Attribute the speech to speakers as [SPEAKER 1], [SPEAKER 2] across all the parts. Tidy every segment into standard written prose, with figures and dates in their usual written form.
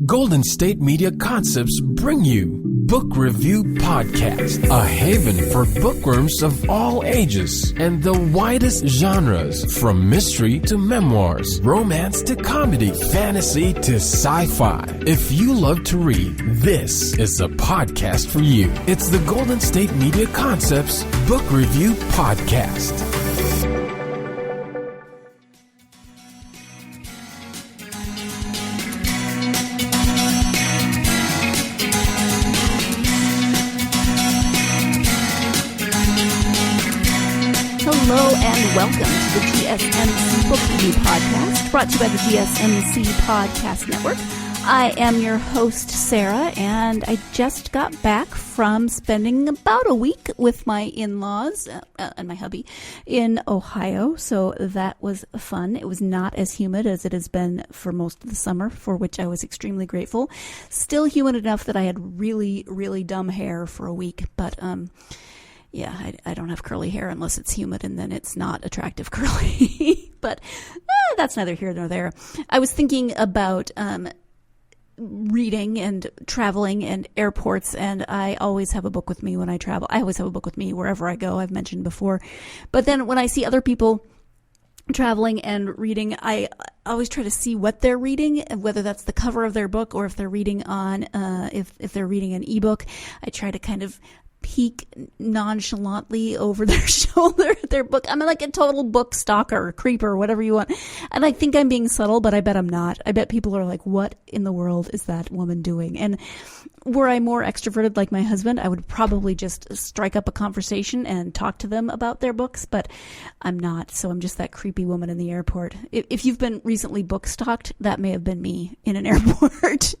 [SPEAKER 1] Golden State Media Concepts bring you Book Review Podcast, a haven for bookworms of all ages and the widest genres, from mystery to memoirs, romance to comedy, fantasy to sci-fi. If you love to read, this is a podcast for you. It's the Golden State Media Concepts Book Review Podcast.
[SPEAKER 2] Hello and welcome to the GSMC Book Review Podcast, brought to you by the GSMC Podcast Network. I am your host, Sarah, and I just got back from spending about a week with my in-laws and my hubby in Ohio, so that was fun. It was not as humid as it has been for most of the summer, for which I was extremely grateful. Still humid enough that I had really, really dumb hair for a week, but yeah, I don't have curly hair unless it's humid, and then it's not attractive curly. But that's neither here nor there. I was thinking about reading and traveling and airports, and I always have a book with me when I travel. I always have a book with me wherever I go, I've mentioned before. But then when I see other people traveling and reading, I always try to see what they're reading, whether that's the cover of their book or if they're reading on, if they're reading an ebook. I try to kind of peek nonchalantly over their shoulder at their book. I'm like a total book stalker, creeper, whatever you want. And I think I'm being subtle, but I bet I'm not. I bet people are like, what in the world is that woman doing? And were I more extroverted like my husband, I would probably just strike up a conversation and talk to them about their books, but I'm not. So I'm just that creepy woman in the airport. If you've been recently book stalked, that may have been me in an airport.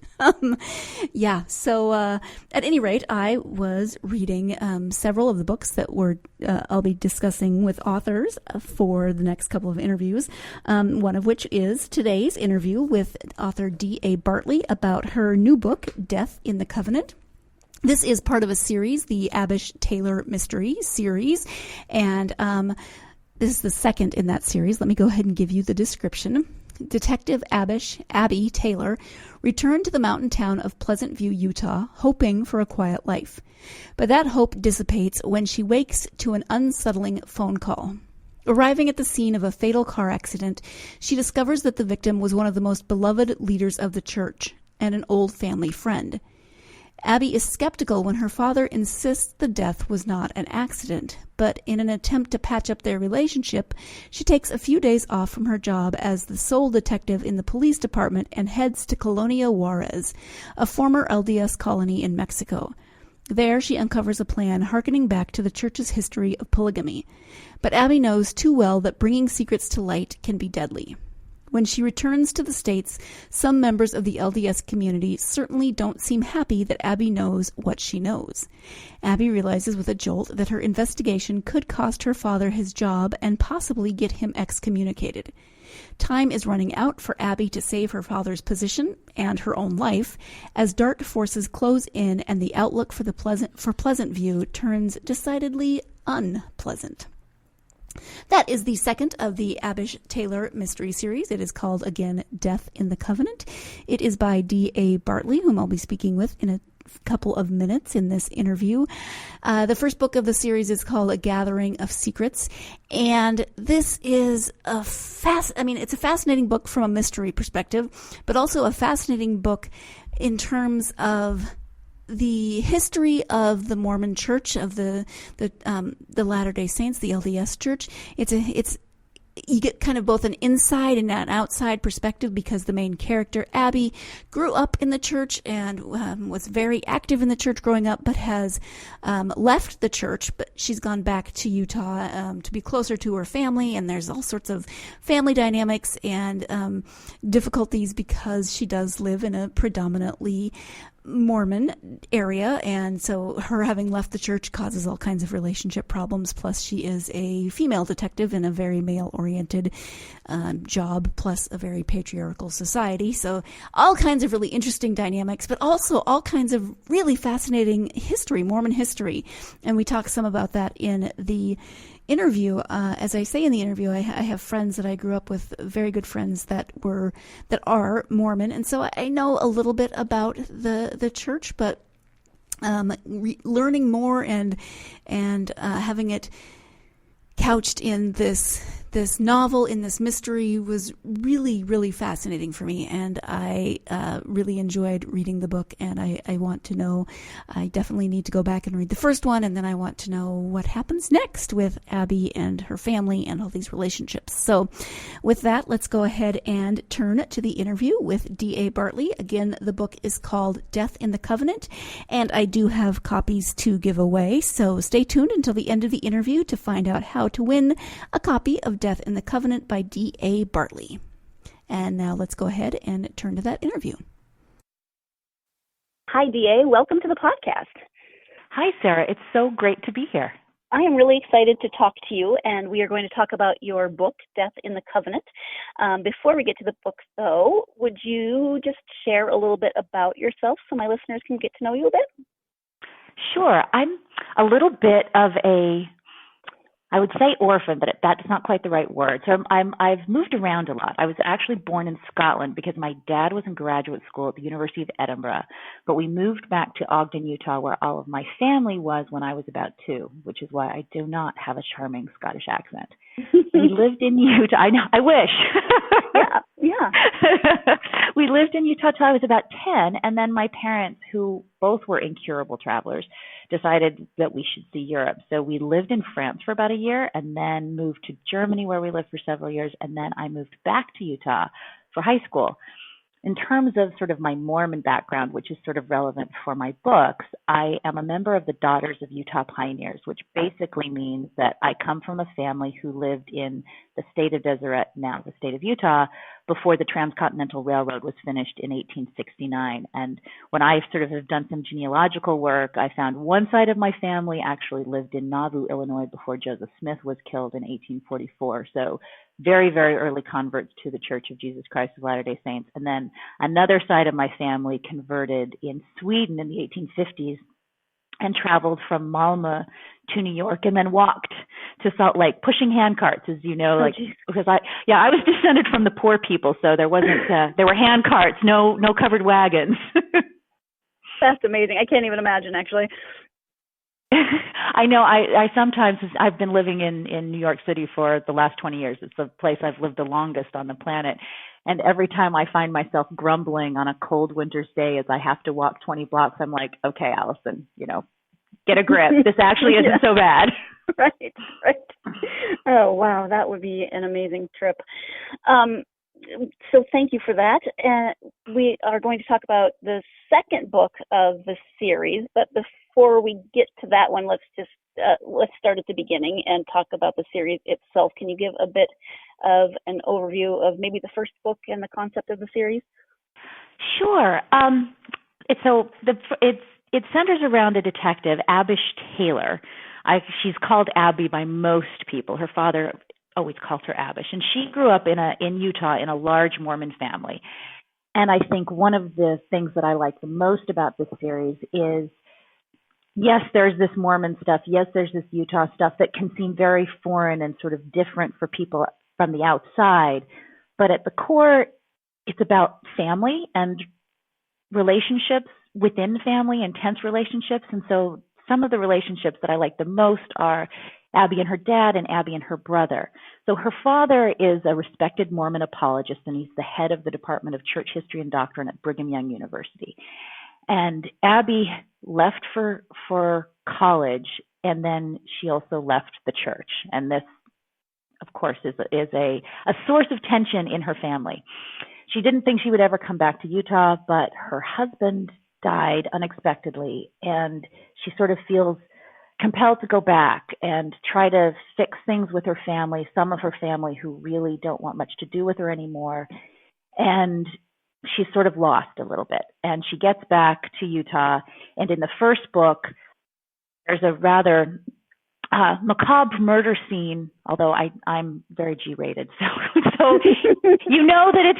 [SPEAKER 2] Yeah. So at any rate, I was reading several of the books that I'll be discussing with authors for the next couple of interviews. One of which is today's interview with author D.A. Bartley about her new book, Death in the Covenant. This is part of a series, the Abish Taylor Mystery series, and this is the second in that series. Let me go ahead and give you the description. Detective Abbie Taylor returned to the mountain town of Pleasant View, Utah, hoping for a quiet life. But that hope dissipates when she wakes to an unsettling phone call. Arriving at the scene of a fatal car accident, she discovers that the victim was one of the most beloved leaders of the church and an old family friend. Abbie is skeptical when her father insists the death was not an accident, but in an attempt to patch up their relationship, she takes a few days off from her job as the sole detective in the police department and heads to Colonia Juarez, a former LDS colony in Mexico. There, she uncovers a plan harkening back to the church's history of polygamy. But Abbie knows too well that bringing secrets to light can be deadly. When she returns to the States, some members of the LDS community certainly don't seem happy that Abbie knows what she knows. Abbie realizes with a jolt that her investigation could cost her father his job and possibly get him excommunicated. Time is running out for Abbie to save her father's position and her own life as dark forces close in and the outlook for Pleasant View turns decidedly unpleasant. That is the second of the Abish Taylor Mystery series. It is called, again, Death in the Covenant. It is by D.A. Bartley, whom I'll be speaking with in a couple of minutes in this interview. The first book of the series is called A Gathering of Secrets, and this is it's a fascinating book from a mystery perspective, but also a fascinating book in terms of the history of the Mormon Church, of the Latter-day Saints, the LDS Church. You get kind of both an inside and an outside perspective because the main character, Abbie, grew up in the church and was very active in the church growing up, but has left the church. But she's gone back to Utah to be closer to her family, and there's all sorts of family dynamics and difficulties because she does live in a predominantly Mormon area, and so her having left the church causes all kinds of relationship problems. Plus, she is a female detective in a very male-oriented job, plus a very patriarchal society. So all kinds of really interesting dynamics, but also all kinds of really fascinating history, Mormon history. And we talk some about that in the interview, as I say in the interview, I have friends that I grew up with, very good friends that are Mormon, and so I know a little bit about the church, but learning more and having it couched in this novel, in this mystery, was really, really fascinating for me, and I really enjoyed reading the book, and I want to know, I definitely need to go back and read the first one, and then I want to know what happens next with Abbie and her family and all these relationships. So with that, let's go ahead and turn to the interview with D.A. Bartley. Again, the book is called Death in the Covenant, and I do have copies to give away, so stay tuned until the end of the interview to find out how to win a copy of Death in the Covenant by D.A. Bartley. And now let's go ahead and turn to that interview.
[SPEAKER 3] Hi, D.A. Welcome to the podcast.
[SPEAKER 4] Hi, Sarah. It's so great to be here.
[SPEAKER 3] I am really excited to talk to you, and we are going to talk about your book, Death in the Covenant. Before we get to the book, though, would you just share a little bit about yourself so my listeners can get to know you a bit?
[SPEAKER 4] Sure. I'm a little bit of I would say orphan, but that's not quite the right word. So I've moved around a lot. I was actually born in Scotland because my dad was in graduate school at the University of Edinburgh, but we moved back to Ogden, Utah, where all of my family was when I was about 2, which is why I do not have a charming Scottish accent. We lived in Utah. I know. I wish.
[SPEAKER 3] Yeah.
[SPEAKER 4] We lived in Utah till I was about 10, and then my parents, who both were incurable travelers, decided that we should see Europe. So we lived in France for about a year and then moved to Germany, where we lived for several years, and then I moved back to Utah for high school. In terms of sort of my Mormon background, which is sort of relevant for my books, I am a member of the Daughters of Utah Pioneers, which basically means that I come from a family who lived in the state of Deseret, now the state of Utah, before the Transcontinental Railroad was finished in 1869. And when I sort of have done some genealogical work, I found one side of my family actually lived in Nauvoo, Illinois, before Joseph Smith was killed in 1844. So very, very early converts to the Church of Jesus Christ of Latter-day Saints. And then another side of my family converted in Sweden in the 1850s and traveled from Malmö to New York and then walked to Salt Lake, pushing hand carts, as you know, because I was descended from the poor people, so there were hand carts, no covered wagons.
[SPEAKER 3] That's amazing. I can't even imagine, actually.
[SPEAKER 4] I know. I sometimes, I've been living in New York City for the last 20 years. It's the place I've lived the longest on the planet. And every time I find myself grumbling on a cold winter's day as I have to walk 20 blocks, I'm like, okay, Allison, get a grip. This actually isn't so bad.
[SPEAKER 3] Right. Oh, wow. That would be an amazing trip. So thank you for that. We are going to talk about the second book of the series, but before we get to that one, let's start at the beginning and talk about the series itself. Can you give a bit of an overview of maybe the first book and the concept of the series?
[SPEAKER 4] Sure. It centers around a detective, Abish Taylor. She's called Abbie by most people. Her father always calls her Abish, and she grew up in Utah in a large Mormon family. And I think one of the things that I like the most about this series is, yes, there's this Mormon stuff. Yes, there's this Utah stuff that can seem very foreign and sort of different for people from the outside. But at the core, it's about family and relationships within family, intense relationships. And so some of the relationships that I like the most are Abbie and her dad and Abbie and her brother. So her father is a respected Mormon apologist, and he's the head of the Department of Church History and Doctrine at Brigham Young University. And Abbie left for college, and then she also left the church. And this, of course, is a source of tension in her family. She didn't think she would ever come back to Utah, but her husband died unexpectedly, and she sort of feels compelled to go back and try to fix things with her family, some of her family who really don't want much to do with her anymore. And she's sort of lost a little bit. And she gets back to Utah. And in the first book, there's a rather macabre murder scene, although I'm very G-rated. So you know that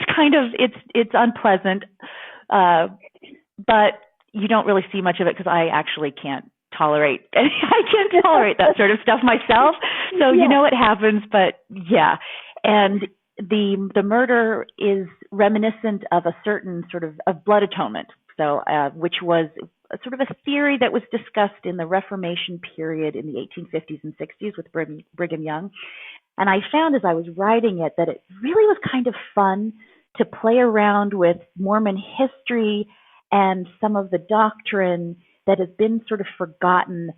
[SPEAKER 4] it's unpleasant, but you don't really see much of it because I actually can't tolerate that sort of stuff myself. So you know what happens, but yeah. And the murder is reminiscent of a certain sort of blood atonement. So which was sort of a theory that was discussed in the Reformation period in the 1850s and 60s with Brigham Young. And I found as I was writing it that it really was kind of fun to play around with Mormon history and some of the doctrine that has been sort of forgotten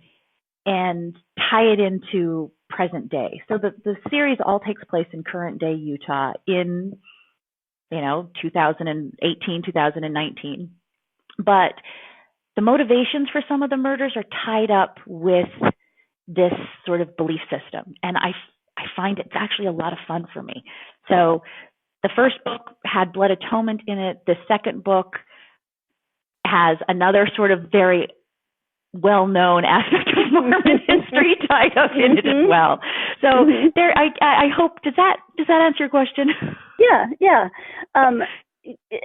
[SPEAKER 4] and tie it into present day. So the series all takes place in current day Utah in, 2018, 2019. But the motivations for some of the murders are tied up with this sort of belief system. And I find it's actually a lot of fun for me. So the first book had blood atonement in it. The second book has another sort of very well-known aspect of Mormon history tied up in it as well. So there, I hope, does that answer your question?
[SPEAKER 3] Yeah.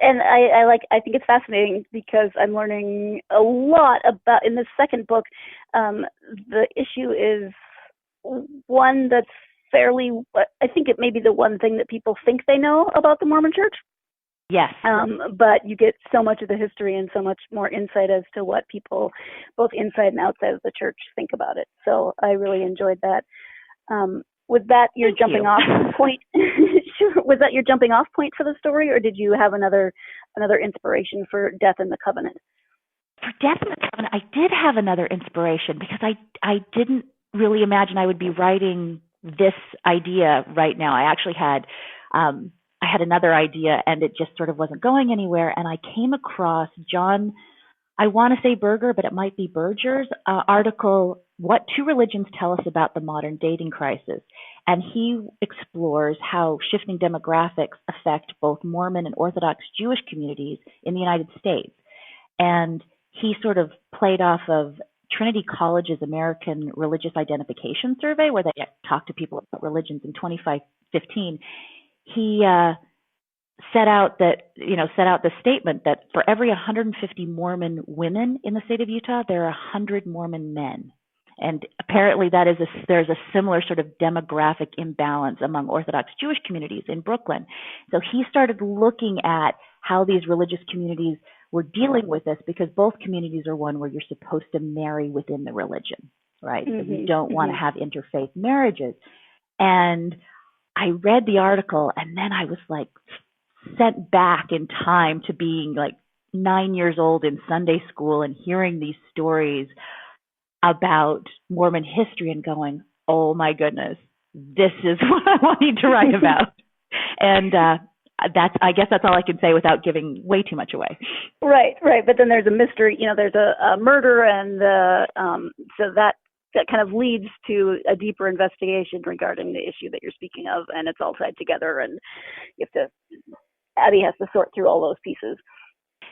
[SPEAKER 3] And I think it's fascinating because I'm learning a lot about, in this second book, the issue is one that's fairly, I think it may be the one thing that people think they know about the Mormon Church.
[SPEAKER 4] Yes.
[SPEAKER 3] But you get so much of the history and so much more insight as to what people, both inside and outside of the church, think about it. So I really enjoyed that. Was that your jumping off point? Sure. Was that your jumping off point for the story, or did you have another inspiration for Death in the Covenant?
[SPEAKER 4] For Death in the Covenant, I did have another inspiration because I didn't really imagine I would be writing this idea right now. I actually had I had another idea and it just sort of wasn't going anywhere. And I came across John, I want to say Berger, but it might be Berger's article, What Two Religions Tell Us About the Modern Dating Crisis. And he explores how shifting demographics affect both Mormon and Orthodox Jewish communities in the United States. And he sort of played off of Trinity College's American Religious Identification Survey, where they talk to people about religions in 2015. He set out the statement that for every 150 Mormon women in the state of Utah, there are 100 Mormon men. And apparently there's a similar sort of demographic imbalance among Orthodox Jewish communities in Brooklyn. So he started looking at how these religious communities were dealing with this, because both communities are one where you're supposed to marry within the religion, right? So you don't want to have interfaith marriages. And I read the article and then I was like sent back in time to being like 9 years old in Sunday school and hearing these stories about Mormon history and going, oh my goodness, this is what I wanted to write about. And I guess that's all I can say without giving way too much away.
[SPEAKER 3] Right. But then there's a mystery, there's a murder, and so that kind of leads to a deeper investigation regarding the issue that you're speaking of, and it's all tied together, and Abbie has to sort through all those pieces.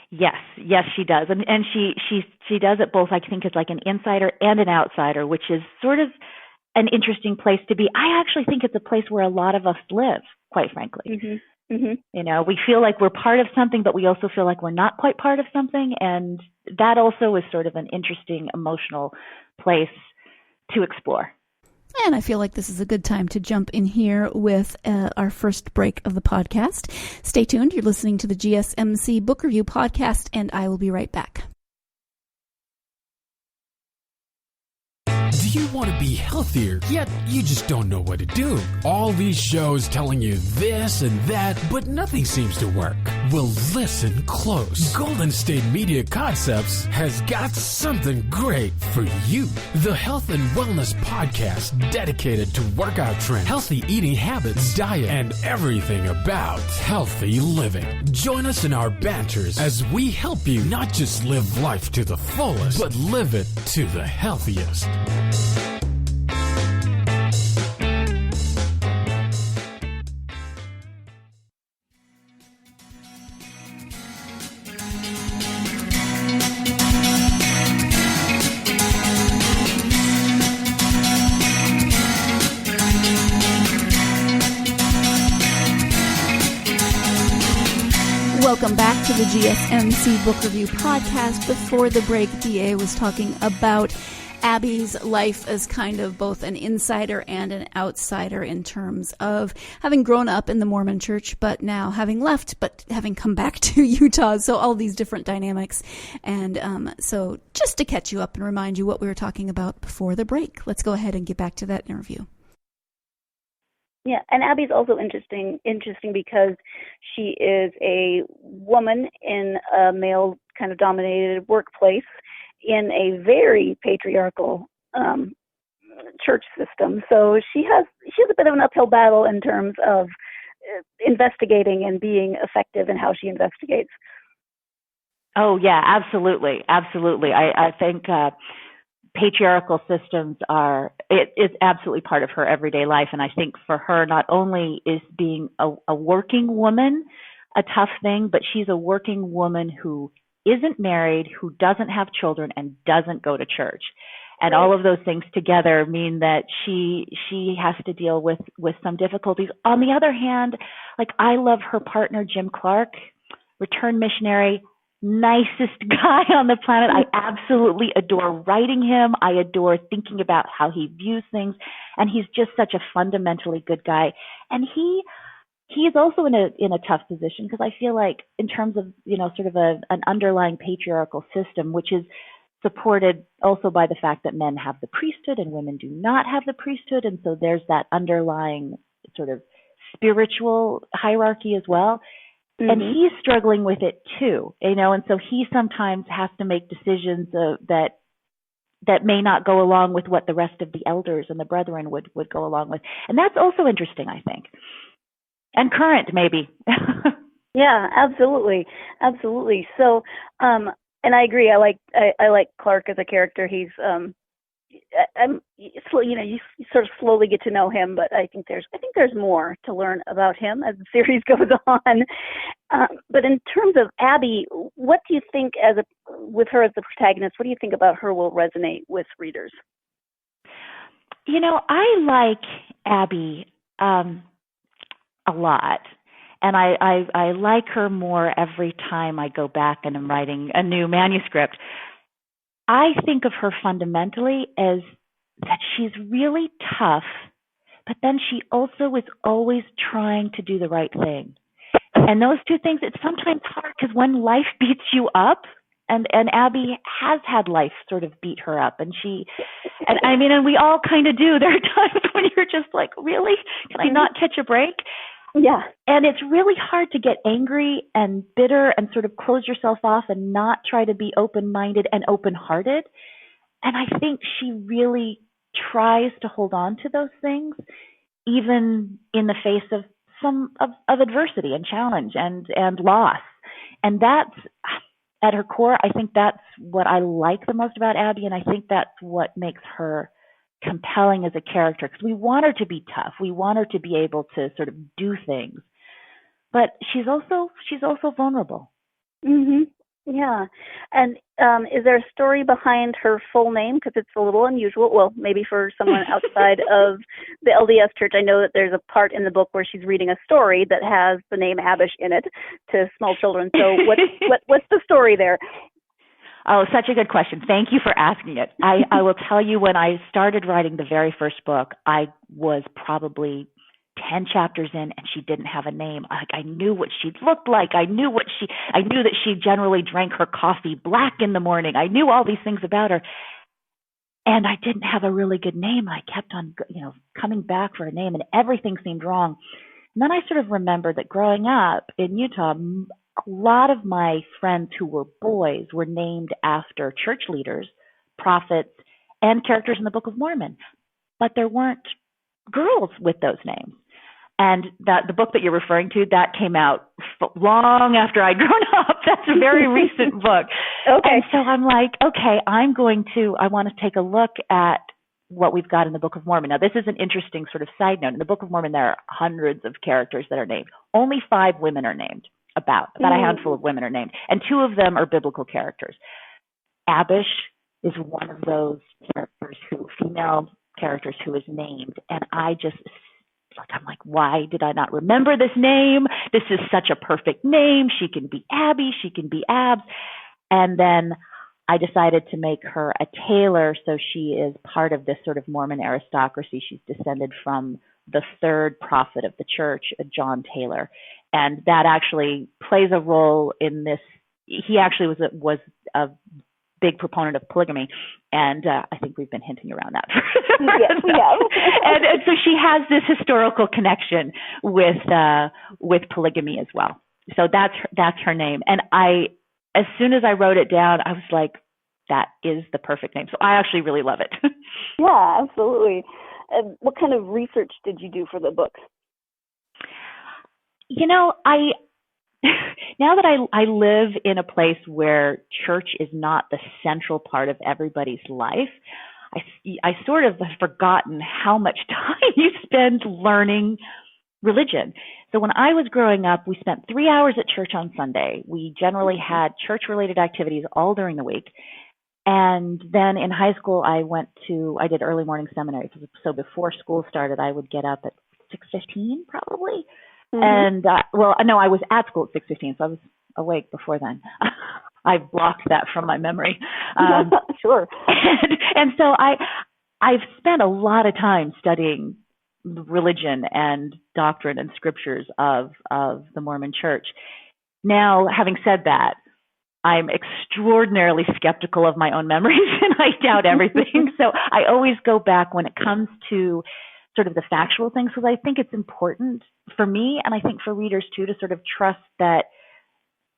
[SPEAKER 4] Yes, she does, and she does it both. I think it's like an insider and an outsider, which is sort of an interesting place to be. I actually think it's a place where a lot of us live, quite frankly. We feel like we're part of something, but we also feel like we're not quite part of something, and that also is sort of an interesting emotional place to explore.
[SPEAKER 2] And I feel like this is a good time to jump in here with our first break of the podcast. Stay tuned. You're listening to the GSMC Book Review Podcast, and I will be right back.
[SPEAKER 1] Do you want to be healthier, yet you just don't know what to do? All these shows telling you this and that, but nothing seems to work. Well, listen close. Golden State Media Concepts has got something great for you. The Health and Wellness Podcast, dedicated to workout trends, healthy eating habits, diet, and everything about healthy living. Join us in our banters as we help you not just live life to the fullest, but live it to the healthiest.
[SPEAKER 2] Welcome back to the GSMC Book Review Podcast. Before the break, DA was talking about Abbie's life as kind of both an insider and an outsider in terms of having grown up in the Mormon church, but now having left, but having come back to Utah. So all these different dynamics. And so just to catch you up and remind you what we were talking about before the break, let's go ahead and get back to that interview.
[SPEAKER 3] Yeah, and Abbie's also interesting because she is a woman in a male kind of dominated workplace in a very patriarchal church system. So she has a bit of an uphill battle in terms of investigating and being effective in how she investigates.
[SPEAKER 4] Oh yeah, absolutely. I think patriarchal systems is absolutely part of her everyday life. And I think for her, not only is being a working woman a tough thing, but she's a working woman who isn't married, who doesn't have children, and doesn't go to church. And all of those things together mean that she has to deal with some difficulties. On the other hand, like, I love her partner, Jim Clark, returned missionary, nicest guy on the planet. I absolutely adore writing him. I adore thinking about how he views things. And he's just such a fundamentally good guy. And he is also in a tough position, because I feel like, in terms of, sort of an underlying patriarchal system, which is supported also by the fact that men have the priesthood and women do not have the priesthood. And so there's that underlying sort of spiritual hierarchy as well. Mm-hmm. And he's struggling with it too, and so he sometimes has to make decisions that may not go along with what the rest of the elders and the brethren would go along with. And that's also interesting, I think. And current, maybe.
[SPEAKER 3] Yeah, absolutely. So, and I agree. I like Clark as a character. He's you sort of slowly get to know him, but I think there's more to learn about him as the series goes on. But in terms of Abbie, what do you think, with her as the protagonist, what do you think about her will resonate with readers?
[SPEAKER 4] I like Abbie a lot. And I like her more every time I go back and I'm writing a new manuscript. I think of her fundamentally as that she's really tough, but then she also is always trying to do the right thing. And those two things, it's sometimes hard, because when life beats you up, and Abbie has had life sort of beat her up, and we all kind of do. There are times when you're just like, really? Can I not catch a break?
[SPEAKER 3] Yeah.
[SPEAKER 4] And it's really hard to get angry and bitter and sort of close yourself off and not try to be open-minded and open-hearted. And I think she really tries to hold on to those things, even in the face of some of adversity and challenge and loss. And that's, at her core, I think that's what I like the most about Abbie, and I think that's what makes her compelling as a character, because we want her to be tough. We want her to be able to sort of do things, but she's also vulnerable.
[SPEAKER 3] Mm-hmm. Yeah. And is there a story behind her full name? Because it's a little unusual. Well, maybe for someone outside of the LDS church. I know that there's a part in the book where she's reading a story that has the name Abish in it to small children. So what's the story there?
[SPEAKER 4] Oh, such a good question. Thank you for asking it. I will tell you, when I started writing the very first book, I was probably 10 chapters in, and she didn't have a name. I knew what she looked like. I knew that she generally drank her coffee black in the morning. I knew all these things about her. And I didn't have a really good name. I kept on, coming back for a name, and everything seemed wrong. And then I sort of remembered that growing up in Utah, a lot of my friends who were boys were named after church leaders, prophets, and characters in the Book of Mormon. But there weren't girls with those names. And the book that you're referring to, that came out long after I'd grown up. That's a very recent book. Okay. And so I'm like, okay, I want to take a look at what we've got in the Book of Mormon. Now, this is an interesting sort of side note. In the Book of Mormon, there are hundreds of characters that are named. Only 5 women are named. About a handful of women are named, and 2 of them are biblical characters. Abish is one of those female characters who is named, and I'm like, why did I not remember this name? This is such a perfect name. She can be Abbie, she can be Abs. And then I decided to make her a Taylor, so she is part of this sort of Mormon aristocracy. She's descended from the third prophet of the church, John Taylor, and that actually plays a role in this. He actually was a big proponent of polygamy, and I think we've been hinting around that. And so she has this historical connection with polygamy as well. So that's her name. And as soon as I wrote it down, I was like, that is the perfect name. So I actually really love it.
[SPEAKER 3] Yeah, absolutely. What kind of research did you do for the book?
[SPEAKER 4] Now that I live in a place where church is not the central part of everybody's life, I sort of have forgotten how much time you spend learning religion. So when I was growing up, we spent 3 hours at church on Sunday. We generally had church-related activities all during the week. And then in high school, I did early morning seminary. So before school started, I would get up at 6:15 probably. Mm-hmm. And, I was at school at 6:15, so I was awake before then. I blocked that from my memory.
[SPEAKER 3] Sure.
[SPEAKER 4] And so I've spent a lot of time studying religion and doctrine and scriptures of the Mormon Church. Now, having said that, I'm extraordinarily skeptical of my own memories, and I doubt everything. So I always go back when it comes to sort of the factual things, because I think it's important for me, and I think for readers too, to sort of trust that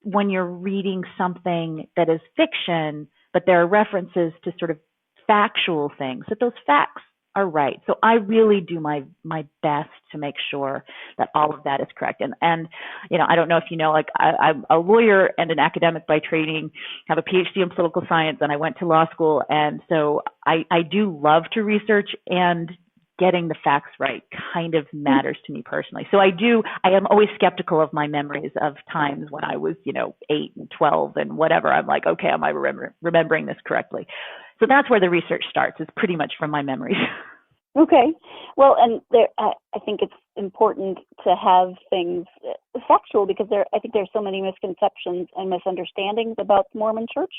[SPEAKER 4] when you're reading something that is fiction, but there are references to sort of factual things, that those facts are right. So I really do my best to make sure that all of that is correct. And I don't know if you know, like I'm a lawyer and an academic by training, have a PhD in political science, and I went to law school. And so I do love to research, and getting the facts right kind of matters to me personally. So I am always skeptical of my memories of times when I was, 8 and 12 and whatever. I'm like, okay, am I remembering this correctly? So that's where the research starts, is pretty much from my memories.
[SPEAKER 3] Okay. Well, and I think it's important to have things factual, because I think there's so many misconceptions and misunderstandings about the Mormon Church.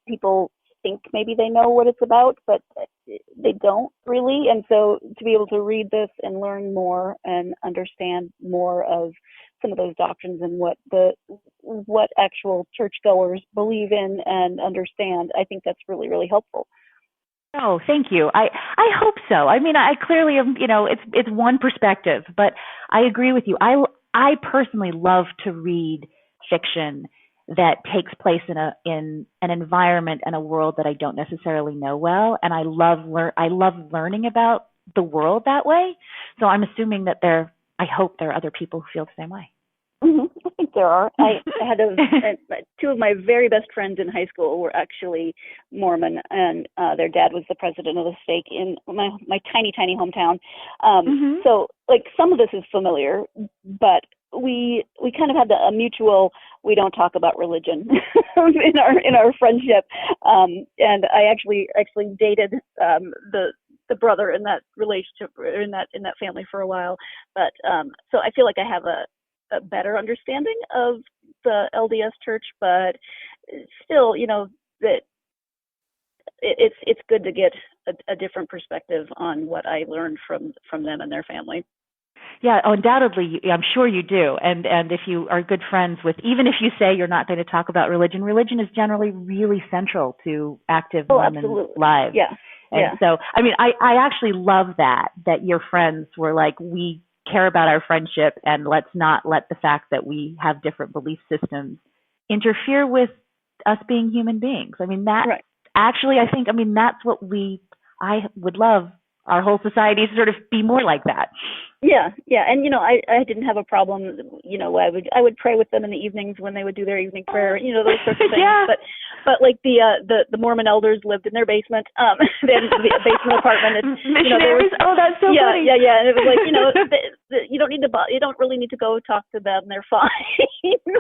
[SPEAKER 3] People think maybe they know what it's about, but they don't really. And so to be able to read this and learn more and understand more of some of those doctrines and what actual churchgoers believe in and understand, I think that's really, really helpful.
[SPEAKER 4] Oh, thank you. I hope so. I mean, I clearly am, it's one perspective, but I agree with you. I personally love to read fiction that takes place in an environment and a world that I don't necessarily know well, and I love learning about the world that way. So I'm assuming that I hope there are other people who feel the same way.
[SPEAKER 3] Mm-hmm. I think there are. I had two of my very best friends in high school were actually Mormon, and their dad was the president of the stake in my tiny, tiny hometown. So, like, some of this is familiar, but we kind of had a mutual, we don't talk about religion in our friendship. And I actually dated the brother in that relationship, in that family for a while. But so I feel like I have a better understanding of the LDS Church, but still, that it's good to get a different perspective on what I learned from them and their family.
[SPEAKER 4] Yeah, undoubtedly, I'm sure you do. And if you are good friends with, even if you say you're not going to talk about religion is generally really central to active Mormon lives.
[SPEAKER 3] Yeah.
[SPEAKER 4] And so, I mean, I actually love that your friends were like, we care about our friendship, and let's not let the fact that we have different belief systems interfere with us being human beings. I mean, that actually, I think, that's what I would love our whole society to sort of be more like that.
[SPEAKER 3] Yeah. And, I didn't have a problem, I would pray with them in the evenings when they would do their evening prayer, those sorts of things. Yeah. But like the Mormon elders lived in their basement. They had a basement apartment. And,
[SPEAKER 4] missionaries? That's so funny.
[SPEAKER 3] Yeah. And it was like, you don't really need to go talk to them. They're fine.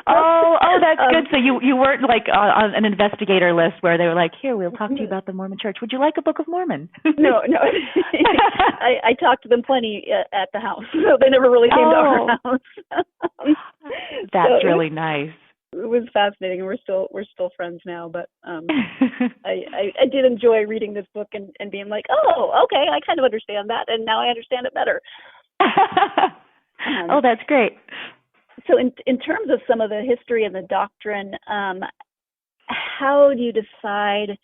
[SPEAKER 4] Oh, that's good. So you weren't like on an investigator list where they were like, here, we'll talk to you about the Mormon Church. Would you like a Book of Mormon?
[SPEAKER 3] No. I talked to them plenty at the house, so they never really came to our house.
[SPEAKER 4] That's really nice.
[SPEAKER 3] was fascinating, and we're still friends now. But I did enjoy reading this book and being like, oh, okay, I kind of understand that, and now I understand it better.
[SPEAKER 4] Oh, that's great.
[SPEAKER 3] So in terms of some of the history and the doctrine, how do you decide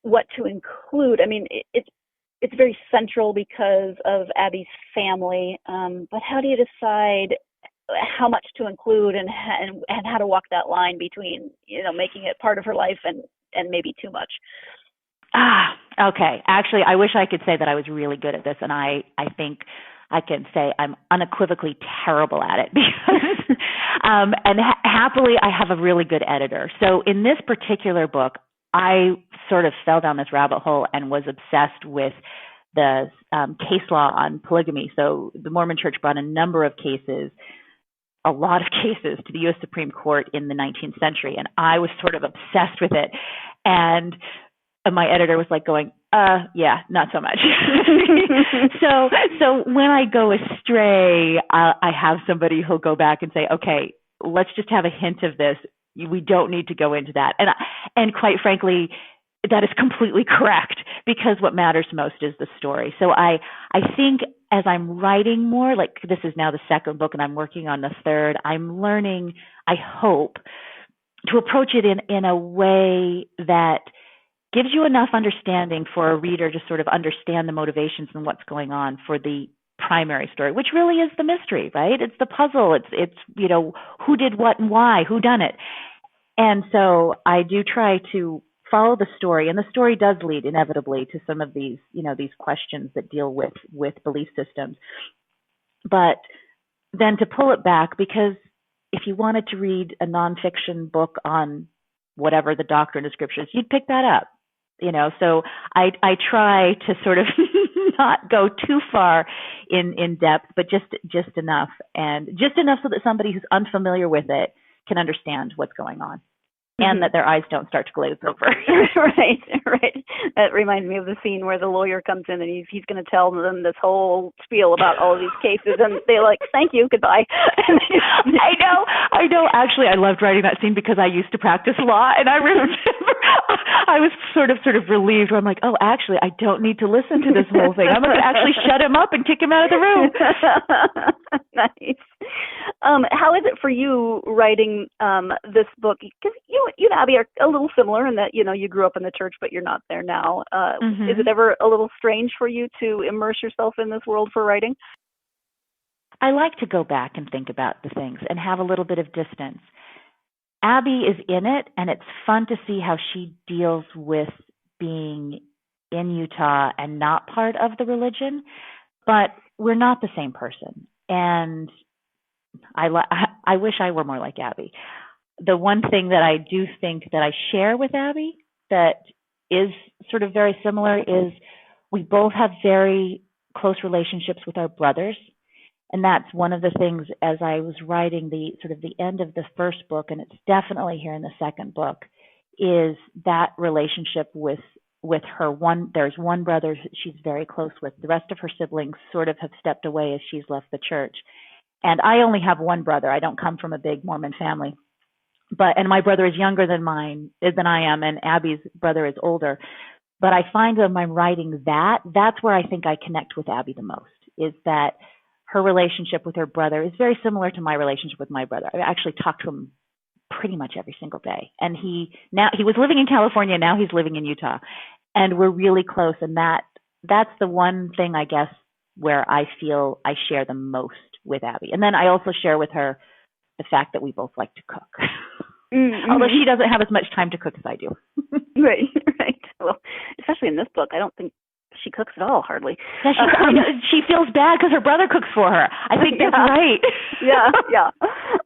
[SPEAKER 3] what to include? I mean, it's very central because of Abbie's family, but how do you decide how much to include and how to walk that line between, making it part of her life and maybe too much?
[SPEAKER 4] Okay. Actually, I wish I could say that I was really good at this, and I think I can say I'm unequivocally terrible at it because, and happily, I have a really good editor. So in this particular book, I sort of fell down this rabbit hole and was obsessed with the case law on polygamy. So the Mormon Church brought a number of cases, a lot of cases, to the U.S. Supreme Court in the 19th century, and I was sort of obsessed with it. And my editor was like going, yeah, not so much. So when I go astray, I have somebody who'll go back and say, okay, let's just have a hint of this. We don't need to go into that. And quite frankly, that is completely correct, because what matters most is the story. So I think as I'm writing more, like this is now the second book and I'm working on the third, I'm learning, I hope, to approach it in a way that gives you enough understanding for a reader to sort of understand the motivations and what's going on for the primary story, which really is the mystery, right? It's the puzzle. It's who did what and why, who done it. And so I do try to follow the story, and the story does lead inevitably to some of these, these questions that deal with belief systems. But then to pull it back, because if you wanted to read a nonfiction book on whatever the doctrine and scriptures, you'd pick that up. So I try to sort of not go too far in depth, but just enough, and just enough so that somebody who's unfamiliar with it can understand what's going on. And that their eyes don't start to glaze over.
[SPEAKER 3] Right. That reminds me of the scene where the lawyer comes in and he's going to tell them this whole spiel about all of these cases, and they're like, "Thank you, goodbye."
[SPEAKER 4] I know. Actually, I loved writing that scene because I used to practice law, and I remember I was sort of relieved. Where I'm like, "Oh, actually, I don't need to listen to this whole thing. I'm going to actually shut him up and kick him out of the room."
[SPEAKER 3] Nice. How is it for you writing this book? Because you and Abbie are a little similar in that, you grew up in the church, but you're not there now. Is it ever a little strange for you to immerse yourself in this world for writing?
[SPEAKER 4] I like to go back and think about the things and have a little bit of distance. Abbie is in it, and it's fun to see how she deals with being in Utah and not part of the religion, but we're not the same person. And I wish I were more like Abbie. The one thing that I do think that I share with Abbie that is sort of very similar is we both have very close relationships with our brothers. And that's one of the things as I was writing the end of the first book, and it's definitely here in the second book, is that relationship with her. There's one brother she's very close with. The rest of her siblings sort of have stepped away as she's left the church. And I only have one brother. I don't come from a big Mormon family. And my brother is younger than I am, and Abbie's brother is older. But I find when I'm writing that's where I think I connect with Abbie the most, is that her relationship with her brother is very similar to my relationship with my brother. I actually talk to him pretty much every single day. And he was living in California, now he's living in Utah. And we're really close, and that's the one thing, I guess, where I feel I share the most with Abbie. And then I also share with her the fact that we both like to cook. Mm-hmm. Although she doesn't have as much time to cook as I do.
[SPEAKER 3] Right. Well, especially in this book, I don't think she cooks at all, hardly.
[SPEAKER 4] Yeah, she feels bad because her brother cooks for her. I think that's right.
[SPEAKER 3] Yeah.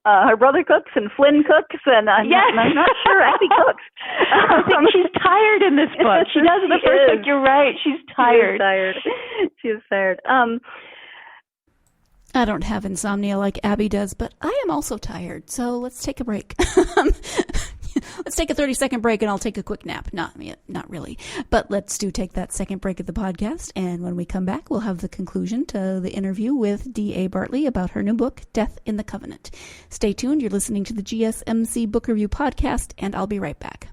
[SPEAKER 3] Her brother cooks and Flynn cooks, and I'm not sure Abbie cooks.
[SPEAKER 4] I think she's tired in this book. She does in the first book. You're right. She's tired.
[SPEAKER 3] She is tired.
[SPEAKER 2] I don't have insomnia like Abbie does, but I am also tired. So let's take a break. Let's take a 30-second break and I'll take a quick nap. Not really. But let's take that second break of the podcast. And when we come back, we'll have the conclusion to the interview with D.A. Bartley about her new book, Death in the Covenant. Stay tuned. You're listening to the GSMC Book Review Podcast, and I'll be right back.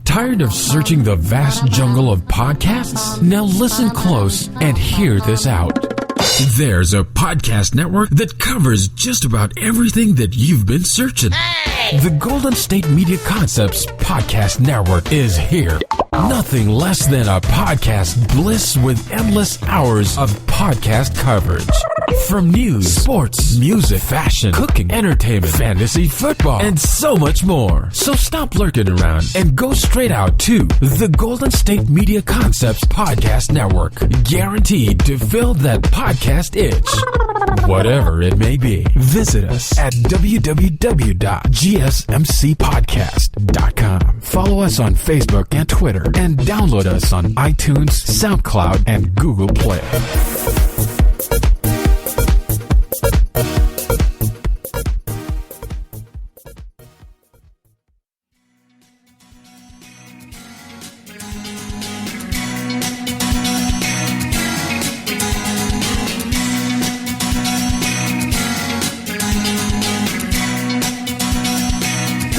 [SPEAKER 1] Tired of searching the vast jungle of podcasts? Now listen close and hear this out. There's a podcast network that covers just about everything that you've been searching. The Golden State Media Concepts Podcast Network is here. Nothing less than a podcast bliss with endless hours of podcast coverage. From news, sports, music, fashion, cooking, entertainment, fantasy, football, and so much more. So stop lurking around and go straight out to the Golden State Media Concepts Podcast Network. Guaranteed to fill that podcast itch. Whatever it may be. Visit us at www.gsmcpodcast.com. Follow us on Facebook and Twitter, and download us on iTunes, SoundCloud, and Google Play.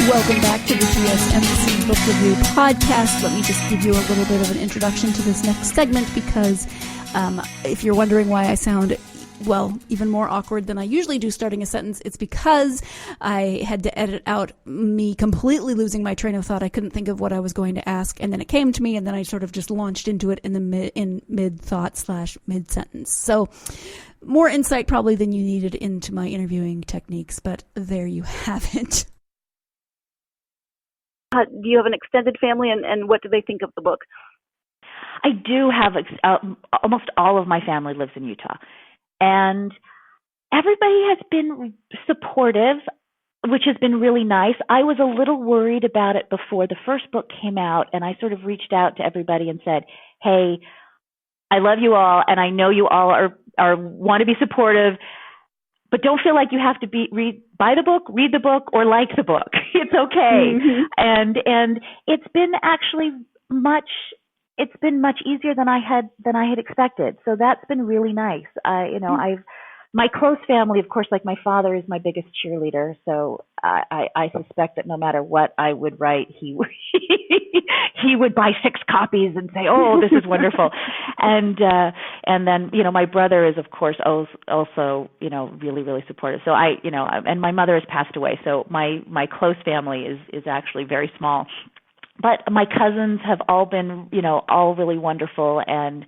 [SPEAKER 2] Welcome back to the GSMC Book Review Podcast. Let me just give you a little bit of an introduction to this next segment because if you're wondering why I sound, even more awkward than I usually do starting a sentence, it's because I had to edit out me completely losing my train of thought. I couldn't think of what I was going to ask, and then it came to me, and then I sort of just launched into it in mid-thought / mid-sentence. So more insight probably than you needed into my interviewing techniques, but there you have it.
[SPEAKER 3] Do you have an extended family, and what do they think of the book?
[SPEAKER 4] I do have, almost all of my family lives in Utah. And everybody has been supportive, which has been really nice. I was a little worried about it before the first book came out, and I sort of reached out to everybody and said, hey, I love you all, and I know you all are want to be supportive, but don't feel like you have to buy the book, read the book, or like the book. It's okay. Mm-hmm. And it's been actually much easier than I had expected. So that's been really nice. My close family, of course, like my father is my biggest cheerleader. So I suspect that no matter what I would write, he would buy 6 copies and say, "Oh, this is wonderful." And then, my brother is, of course, also, really, really supportive. So and my mother has passed away. So my close family is actually very small. But my cousins have all been, all really wonderful. And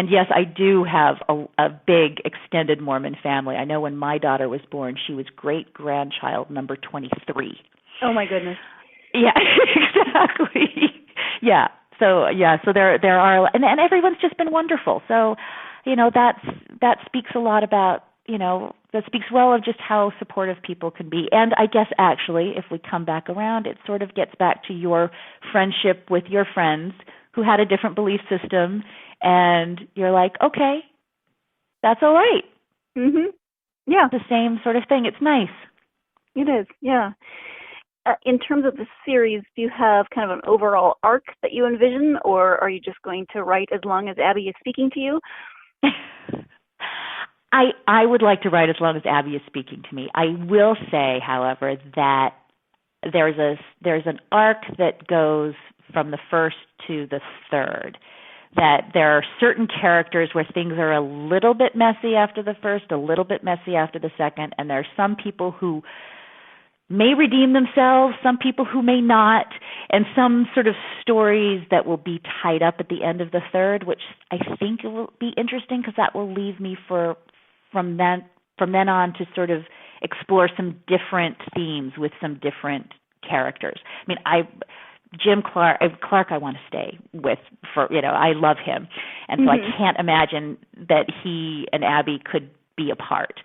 [SPEAKER 4] yes, I do have a big extended Mormon family. I know when my daughter was born, she was great-grandchild number 23.
[SPEAKER 3] Oh, my goodness.
[SPEAKER 4] Yeah, exactly. Yeah. So there are, and everyone's just been wonderful. So, that speaks a lot about, that speaks well of just how supportive people can be. And I guess actually, if we come back around, it sort of gets back to your friendship with your friends who had a different belief system, and you're like, okay, that's all right.
[SPEAKER 3] Mm-hmm. Yeah.
[SPEAKER 4] The same sort of thing. It's nice.
[SPEAKER 3] It is, yeah. In terms of the series, do you have kind of an overall arc that you envision, or are you just going to write as long as Abbie is speaking to you?
[SPEAKER 4] I would like to write as long as Abbie is speaking to me. I will say, however, that there's an arc that goes from the first to the third, that there are certain characters where things are a little bit messy after the first, a little bit messy after the second, and there are some people who may redeem themselves, some people who may not, and some sort of stories that will be tied up at the end of the third, which I think will be interesting because that will leave me from then on to sort of explore some different themes with some different characters. I mean, Jim Clark I want to stay with I love him. And so I can't imagine that he and Abbie could be apart.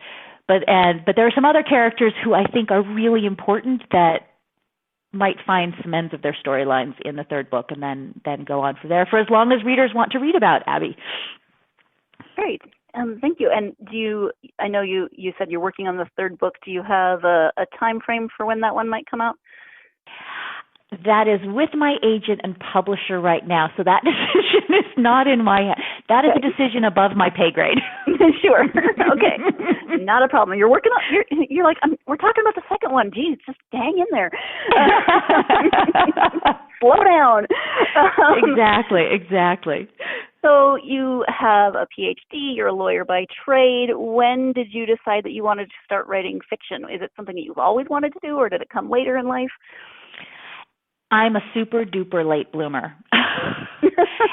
[SPEAKER 4] But there are some other characters who I think are really important that might find some ends of their storylines in the third book and then go on from there for as long as readers want to read about Abbie.
[SPEAKER 3] Great. Thank you. And I know you said you're working on the third book. Do you have a time frame for when that one might come out?
[SPEAKER 4] That is with my agent and publisher right now, so that decision is not in my head. That is a decision above my pay grade.
[SPEAKER 3] Sure. Okay. Not a problem. You're working on. You're like, we're talking about the second one. Geez, just hang in there. Slow down.
[SPEAKER 4] Exactly.
[SPEAKER 3] So you have a PhD. You're a lawyer by trade. When did you decide that you wanted to start writing fiction? Is it something that you've always wanted to do, or did it come later in life?
[SPEAKER 4] I'm a super duper late bloomer.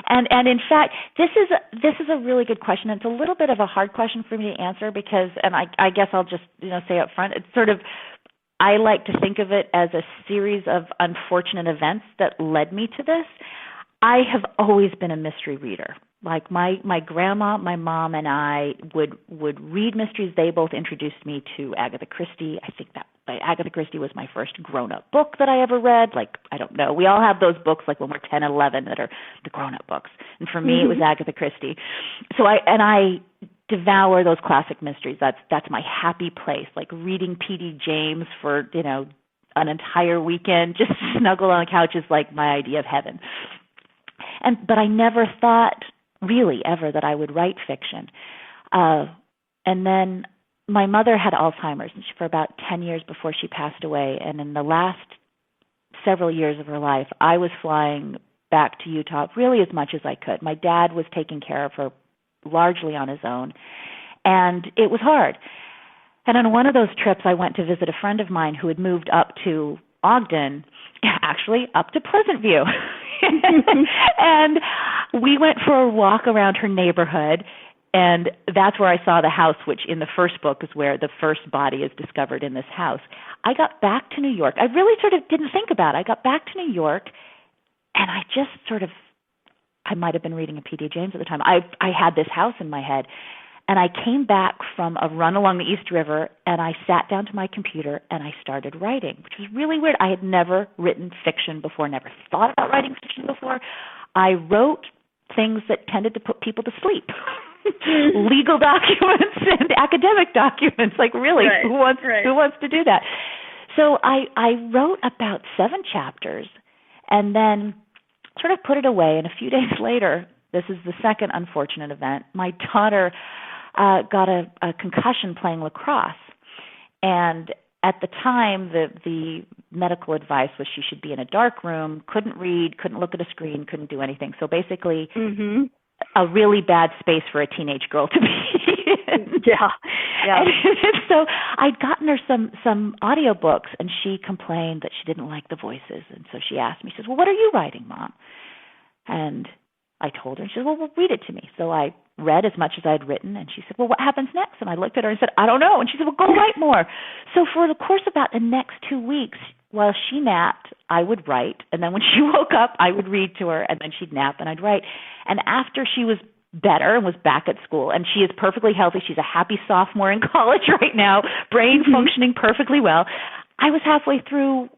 [SPEAKER 4] and in fact, this is a really good question. It's a little bit of a hard question for me to answer because, and I guess I'll just say up front, it's sort of, I like to think of it as a series of unfortunate events that led me to this. I have always been a mystery reader. Like my grandma, my mom, and I would read mysteries. They both introduced me to Agatha Christie. I think that Agatha Christie was my first grown-up book that I ever read. Like, I don't know. We all have those books like when we're 10 and 11 that are the grown-up books. And for me, it was Agatha Christie. So I devour those classic mysteries. That's my happy place. Like reading P.D. James for, an entire weekend, just snuggle on the couch is like my idea of heaven. But I never thought really ever that I would write fiction. And then my mother had Alzheimer's for about 10 years before she passed away. And in the last several years of her life, I was flying back to Utah really as much as I could. My dad was taking care of her largely on his own. And it was hard. And on one of those trips, I went to visit a friend of mine who had moved up to Ogden, actually up to Pleasant View. And we went for a walk around her neighborhood, and that's where I saw the house, which in the first book is where the first body is discovered in this house. I got back to New York. I really sort of didn't think about it. I got back to New York, and I just I might have been reading a P.D. James at the time. I had this house in my head. And I came back from a run along the East River, and I sat down to my computer, and I started writing, which was really weird. I had never written fiction before, never thought about writing fiction before. I wrote things that tended to put people to sleep. Legal documents and academic documents. Like, really,
[SPEAKER 3] right,
[SPEAKER 4] who wants to do that? So I wrote about 7 chapters and then sort of put it away. And a few days later, this is the second unfortunate event, my daughter got a concussion playing lacrosse. And at the time, the medical advice was she should be in a dark room, couldn't read, couldn't look at a screen, couldn't do anything. So basically, a really bad space for a teenage girl to be in.
[SPEAKER 3] Yeah.
[SPEAKER 4] And so I'd gotten her some audiobooks, and she complained that she didn't like the voices. And so she asked me, she says, well, what are you writing, Mom? And I told her, and she said, well, read it to me. So I read as much as I'd written, and she said, well, what happens next? And I looked at her and said, I don't know. And she said, well, go write more. So for the course of about the next 2 weeks, while she napped, I would write. And then when she woke up, I would read to her, and then she'd nap, and I'd write. And after she was better and was back at school, and she is perfectly healthy, she's a happy sophomore in college right now, brain functioning perfectly well, I was halfway through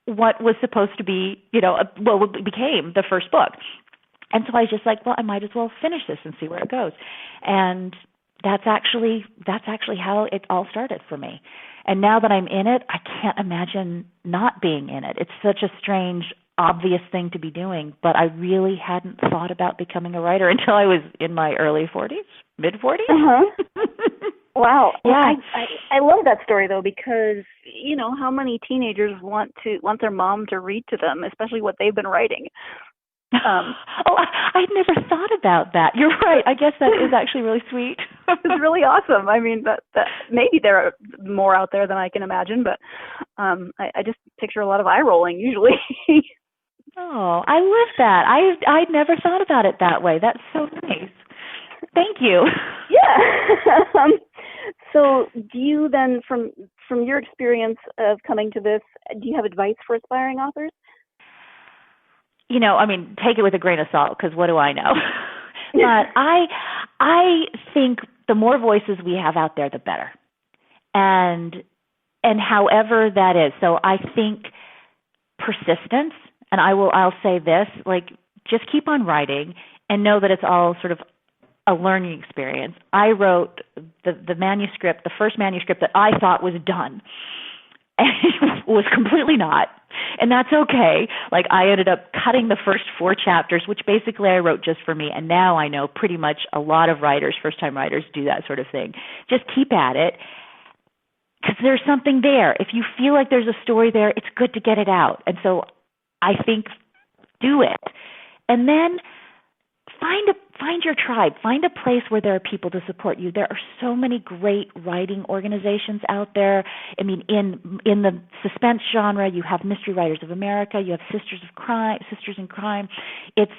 [SPEAKER 4] what was supposed to be, what became the first book. And so I was just like, well, I might as well finish this and see where it goes. And that's actually how it all started for me. And now that I'm in it, I can't imagine not being in it. It's such a strange, obvious thing to be doing, but I really hadn't thought about becoming a writer until I was in my early 40s, mid-40s.
[SPEAKER 3] Wow.
[SPEAKER 4] Yeah.
[SPEAKER 3] I love that story, though, because, how many teenagers want their mom to read to them, especially what they've been writing.
[SPEAKER 4] I'd never thought about that. You're right. I guess that is actually really sweet.
[SPEAKER 3] It's really awesome. I mean, that maybe there are more out there than I can imagine, but I just picture a lot of eye rolling usually.
[SPEAKER 4] Oh, I love that. I'd never thought about it that way. That's so nice. Thank you.
[SPEAKER 3] Yeah. So do you then, from your experience of coming to this, do you have advice for aspiring authors?
[SPEAKER 4] Take it with a grain of salt, because what do I know? But I think the more voices we have out there, the better. And however that is. So I think persistence, and I'll say this, just keep on writing and know that it's all sort of a learning experience. I wrote the manuscript, the first manuscript that I thought was done. And it was completely not. and that's okay. Like, I ended up cutting the first 4 chapters, which basically I wrote just for me, and now I know pretty much a lot of writers, first-time writers, do that sort of thing. Just keep at it, because there's something there. If you feel like there's a story there, it's good to get it out. And so I think do it. And then find your tribe. Find a place where there are people to support you. There are so many great writing organizations out there. I mean, in the suspense genre, you have Mystery Writers of America, you have Sisters in Crime. It's,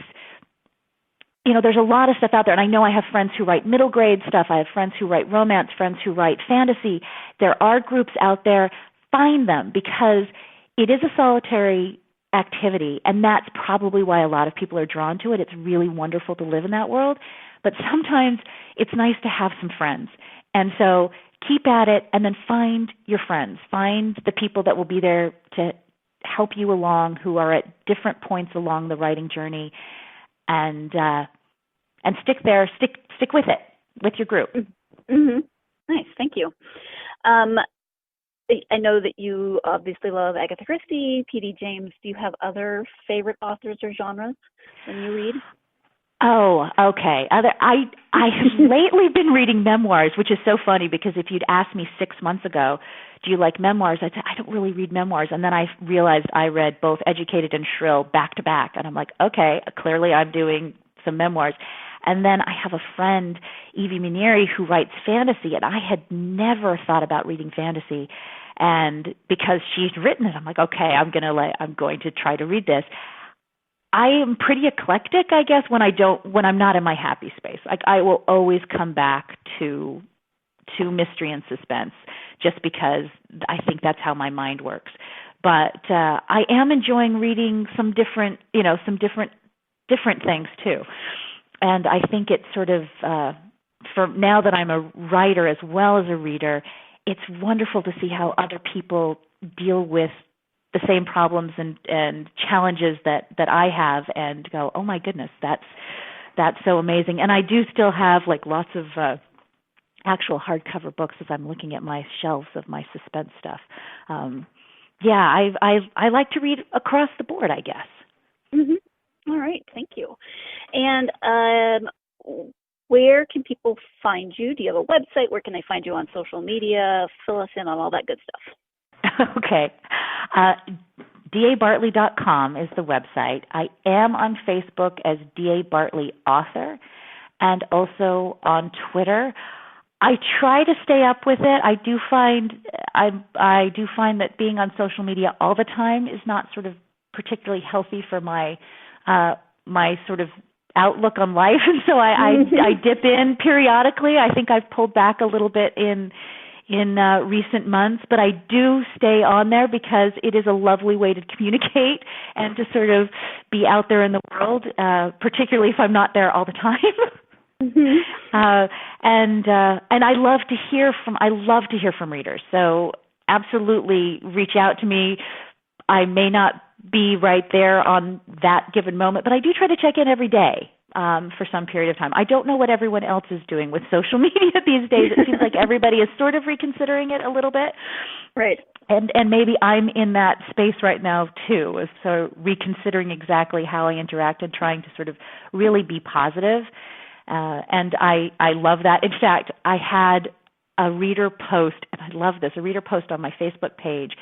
[SPEAKER 4] there's a lot of stuff out there. And I know I have friends who write middle grade stuff. I have friends who write romance, friends who write fantasy. There are groups out there. Find them, because it is a solitary activity, and that's probably why a lot of people are drawn to it. It's really wonderful to live in that world, but sometimes it's nice to have some friends. And so keep at it, and then find your friends. Find the people that will be there to help you along, who are at different points along the writing journey, and stick there. Stick with it, with your group.
[SPEAKER 3] Mm-hmm. Nice, thank you. I know that you obviously love Agatha Christie, P.D. James. Do you have other favorite authors or genres when you read?
[SPEAKER 4] Oh, okay. I have lately been reading memoirs, which is so funny, because if you'd asked me 6 months ago, do you like memoirs? I'd say, I don't really read memoirs. And then I realized I read both Educated and Shrill back to back. And I'm like, okay, clearly I'm doing some memoirs. And then I have a friend, Evie Minieri, who writes fantasy, and I had never thought about reading fantasy. And because she's written it, I'm like, okay, I'm going to try to read this. I am pretty eclectic, I guess, when I'm not in my happy space. Like, I will always come back to mystery and suspense, just because I think that's how my mind works. But I am enjoying reading some different things too. And I think it's sort of, for now that I'm a writer as well as a reader, it's wonderful to see how other people deal with the same problems and challenges that I have, and go, oh my goodness, that's so amazing. And I do still have like lots of actual hardcover books as I'm looking at my shelves of my suspense stuff. I like to read across the board, I guess.
[SPEAKER 3] Mm-hmm. All right, thank you. And where can people find you? Do you have a website? Where can they find you on social media? Fill us in on all that good stuff.
[SPEAKER 4] Okay. dabartley.com is the website. I am on Facebook as D.A. Bartley Author, and also on Twitter. I try to stay up with it. I do find that being on social media all the time is not sort of particularly healthy for my sort of outlook on life, and so I dip in periodically. I think I've pulled back a little bit in recent months, but I do stay on there because it is a lovely way to communicate and to sort of be out there in the world, particularly if I'm not there all the time. And I love to hear from readers. So absolutely reach out to me. I may not be right there on that given moment, but I do try to check in every day for some period of time. I don't know what everyone else is doing with social media these days. It seems like everybody is sort of reconsidering it a little bit.
[SPEAKER 3] Right.
[SPEAKER 4] And maybe I'm in that space right now too, so reconsidering exactly how I interact and trying to sort of really be positive. And I love that. In fact, I had a reader post, and I love this, a reader post on my Facebook page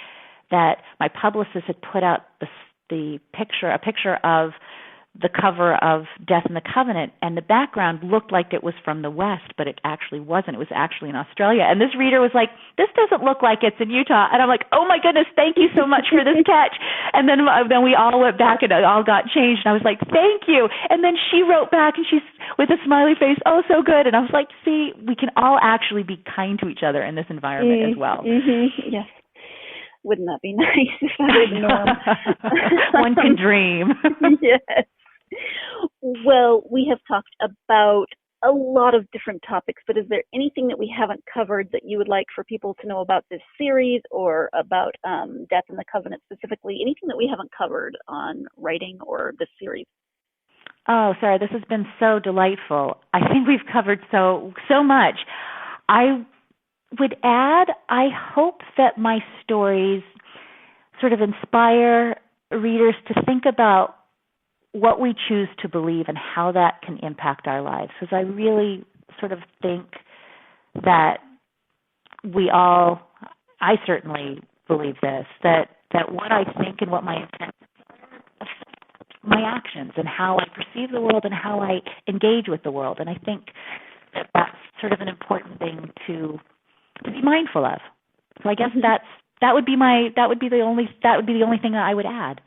[SPEAKER 4] that my publicist had put out a picture of the cover of Death in the Covenant, and the background looked like it was from the West, but it actually wasn't. It was actually in Australia. And this reader was like, this doesn't look like it's in Utah. And I'm like, oh my goodness, thank you so much for this catch. And then we all went back and it all got changed. And I was like, thank you. And then she wrote back, and she's with a smiley face, oh, so good. And I was like, see, we can all actually be kind to each other in this environment as well.
[SPEAKER 3] Mm-hmm. Yes. Wouldn't that be nice if that were the norm?
[SPEAKER 4] One can dream.
[SPEAKER 3] Yes. Well, we have talked about a lot of different topics, but is there anything that we haven't covered that you would like for people to know about this series, or about Death in the Covenant specifically? Anything that we haven't covered on writing or this series?
[SPEAKER 4] Oh, Sarah, this has been so delightful. I think we've covered so much. I would add, I hope that my stories sort of inspire readers to think about what we choose to believe and how that can impact our lives. Because I really sort of think that I certainly believe this, that what I think and what my intent affect my actions and how I perceive the world and how I engage with the world. And I think that that's sort of an important thing to be mindful of. So I guess that would be the only thing that I would add.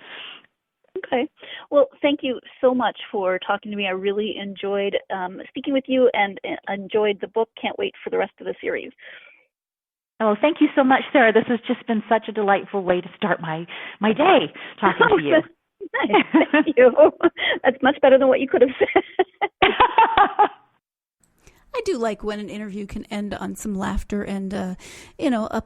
[SPEAKER 3] Okay. Well, thank you so much for talking to me. I really enjoyed speaking with you and enjoyed the book. Can't wait for the rest of the series.
[SPEAKER 4] Oh, thank you so much, Sarah. This has just been such a delightful way to start my day talking to you.
[SPEAKER 3] Nice. Thank you. That's much better than what you could have said.
[SPEAKER 2] I do like when an interview can end on some laughter and, a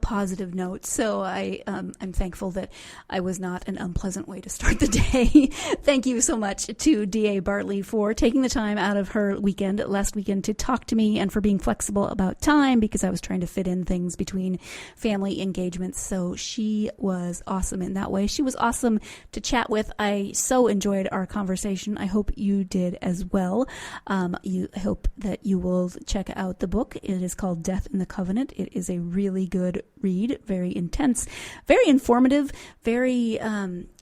[SPEAKER 2] positive note. So I'm thankful that I was not an unpleasant way to start the day. Thank you so much to D.A. Bartley for taking the time out of her last weekend to talk to me and for being flexible about time because I was trying to fit in things between family engagements. So she was awesome in that way. She was awesome to chat with. I so enjoyed our conversation. I hope you did as well. I hope that you will check out the book. It is called Death in the Covenant. It is a really good read, very intense, very informative, very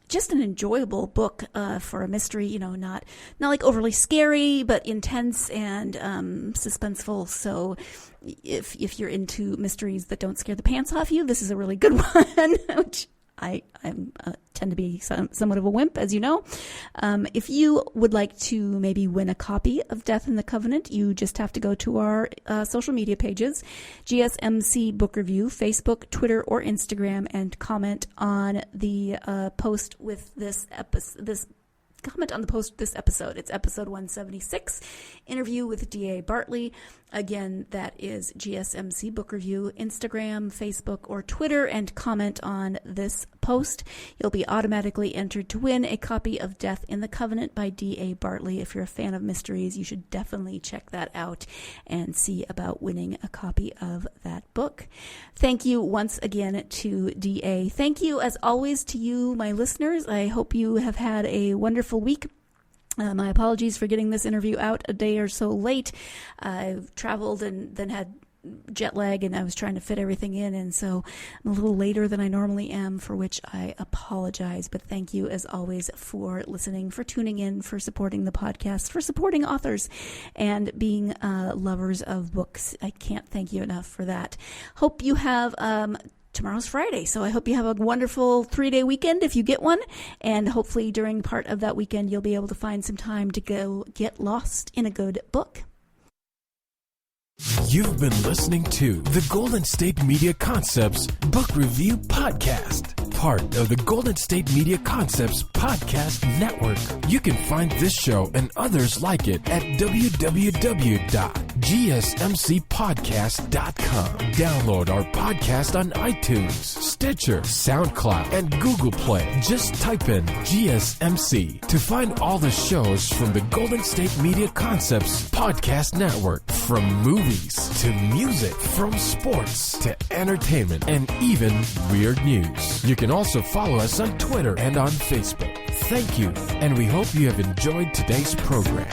[SPEAKER 2] just an enjoyable book for a mystery, not like overly scary, but intense and suspenseful. So if you're into mysteries that don't scare the pants off you, this is a really good one, which I tend to be somewhat of a wimp, as you know. If you would like to maybe win a copy of Death in the Covenant, you just have to go to our social media pages, GSMC Book Review, Facebook, Twitter, or Instagram, and comment on the post with this episode. Comment on the post with this episode. It's episode 176, interview with D.A. Bartley. Again, that is GSMC Book Review, Instagram, Facebook, or Twitter, and comment on this post. You'll be automatically entered to win a copy of Death in the Covenant by D.A. Bartley. If you're a fan of mysteries, you should definitely check that out and see about winning a copy of that book. Thank you once again to D.A. Thank you, as always, to you, my listeners. I hope you have had a wonderful week. My apologies for getting this interview out a day or so late. I've traveled and then had jet lag, and I was trying to fit everything in, and so I'm a little later than I normally am, for which I apologize. But thank you, as always, for listening, for tuning in, for supporting the podcast, for supporting authors, and being lovers of books. I can't thank you enough for that. Hope you have tomorrow's Friday, so I hope you have a wonderful 3-day weekend if you get one, and hopefully during part of that weekend you'll be able to find some time to go get lost in a good book.
[SPEAKER 1] You've been listening to the Golden State Media Concepts Book Review Podcast, part of the Golden State Media Concepts Podcast Network. You can find this show and others like it at www.gsmcpodcast.com. Download our podcast on iTunes, Stitcher, SoundCloud, and Google Play. Just type in GSMC to find all the shows from the Golden State Media Concepts Podcast Network, from movies to music, from sports to entertainment, and even weird news. You can also follow us on Twitter and on Facebook. Thank you, and we hope you have enjoyed today's program.